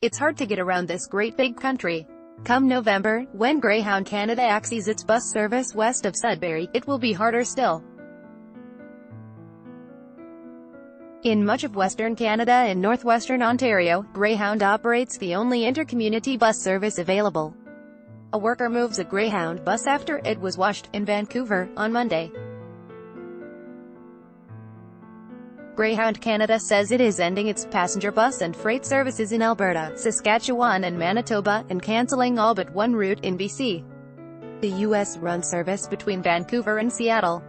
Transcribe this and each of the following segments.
It's hard to get around this great big country. Come November, when Greyhound Canada axes its bus service west of Sudbury, it will be harder still. In much of Western Canada and northwestern Ontario, Greyhound operates the only inter-community bus service available. A worker moves a Greyhound bus after it was washed in Vancouver on Monday. Greyhound Canada says it is ending its passenger bus and freight services in Alberta, Saskatchewan and Manitoba, and cancelling all but one route in BC. The U.S. runs service between Vancouver and Seattle.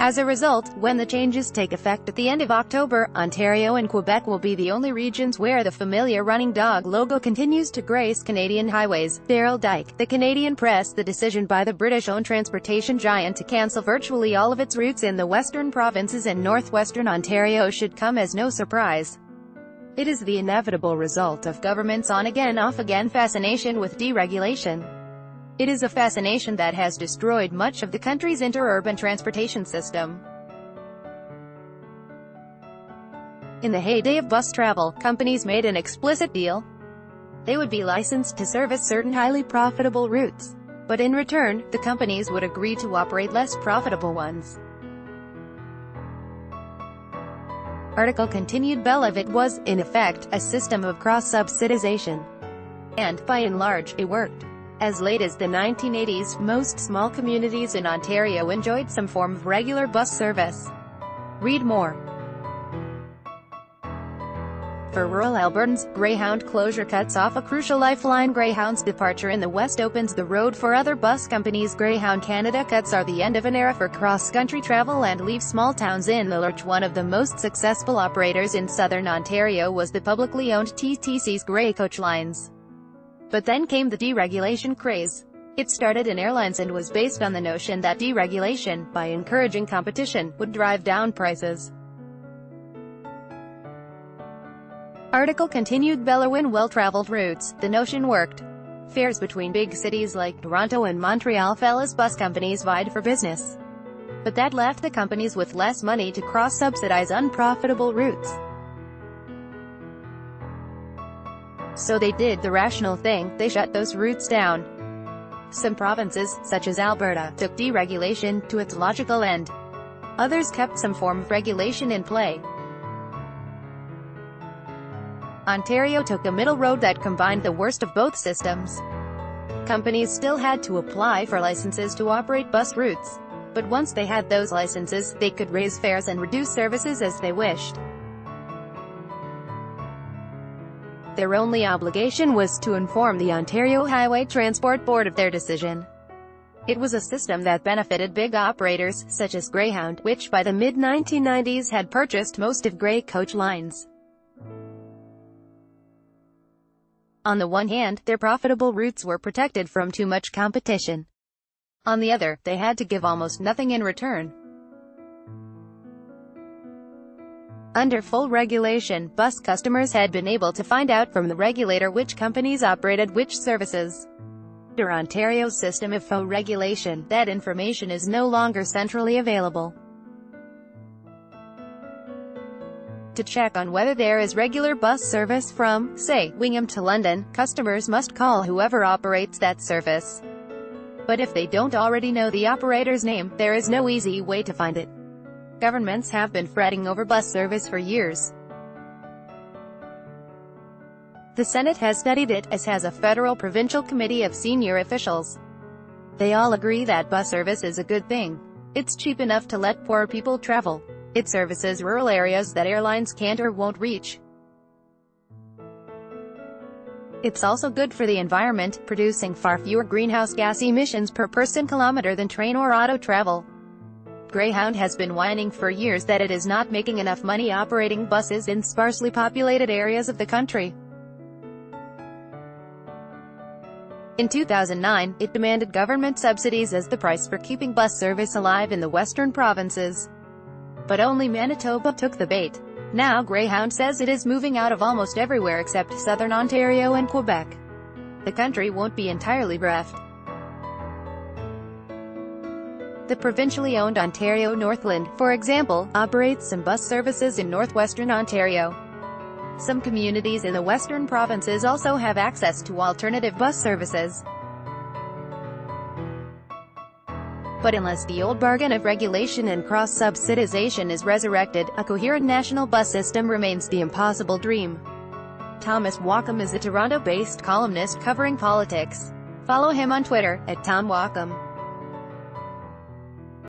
As a result, when the changes take effect at the end of October, Ontario and Quebec will be the only regions where the familiar running dog logo continues to grace Canadian highways. Daryl Dyke, the Canadian press. The decision by the British-owned transportation giant to cancel virtually all of its routes in the western provinces and northwestern Ontario should come as no surprise. It is the inevitable result of government's on-again, off-again fascination with deregulation. It is a fascination that has destroyed much of the country's interurban transportation system. In the heyday of bus travel, companies made an explicit deal. They would be licensed to service certain highly profitable routes, but in return, the companies would agree to operate less profitable ones. Article continued. It was, in effect, a system of cross-subsidization. And, by and large, it worked. As late as the 1980s, most small communities in Ontario enjoyed some form of regular bus service. Read more. For rural Albertans, Greyhound closure cuts off a crucial lifeline. Greyhound's departure in the west opens the road for other bus companies. Greyhound Canada cuts are the end of an era for cross-country travel and leave small towns in the lurch. One of the most successful operators in southern Ontario was the publicly owned TTC's Grey Coach Lines. But then came the deregulation craze. It started in airlines and was based on the notion that deregulation, by encouraging competition, would drive down prices. Article continued. In well-traveled routes, the notion worked. Fares between big cities like Toronto and Montreal fell as bus companies vied for business. But that left the companies with less money to cross-subsidize unprofitable routes. So they did the rational thing, they shut those routes down. Some provinces, such as Alberta, took deregulation to its logical end. Others kept some form of regulation in play. Ontario took a middle road that combined the worst of both systems. Companies still had to apply for licenses to operate bus routes. But once they had those licenses, they could raise fares and reduce services as they wished. Their only obligation was to inform the Ontario Highway Transport Board of their decision. It was a system that benefited big operators, such as Greyhound, which by the mid-1990s had purchased most of Grey Coach Lines. On the one hand, their profitable routes were protected from too much competition. On the other, they had to give almost nothing in return. Under full regulation, bus customers had been able to find out from the regulator which companies operated which services. Under Ontario's system of faux regulation, that information is no longer centrally available. To check on whether there is regular bus service from, say, Wingham to London, customers must call whoever operates that service. But if they don't already know the operator's name, there is no easy way to find it. Governments have been fretting over bus service for years. The Senate has studied it, as has a federal provincial committee of senior officials. They all agree that bus service is a good thing. It's cheap enough to let poor people travel. It services rural areas that airlines can't or won't reach. It's also good for the environment, producing far fewer greenhouse gas emissions per person kilometer than train or auto travel. Greyhound has been whining for years that it is not making enough money operating buses in sparsely populated areas of the country. In 2009, it demanded government subsidies as the price for keeping bus service alive in the western provinces. But only Manitoba took the bait. Now Greyhound says it is moving out of almost everywhere except southern Ontario and Quebec. The country won't be entirely bereft. The provincially owned Ontario Northland, for example, operates some bus services in northwestern Ontario. Some communities in the western provinces also have access to alternative bus services. But unless the old bargain of regulation and cross-subsidization is resurrected, a coherent national bus system remains the impossible dream. Thomas Walkom is a Toronto-based columnist covering politics. Follow him on Twitter, @TomWalkom.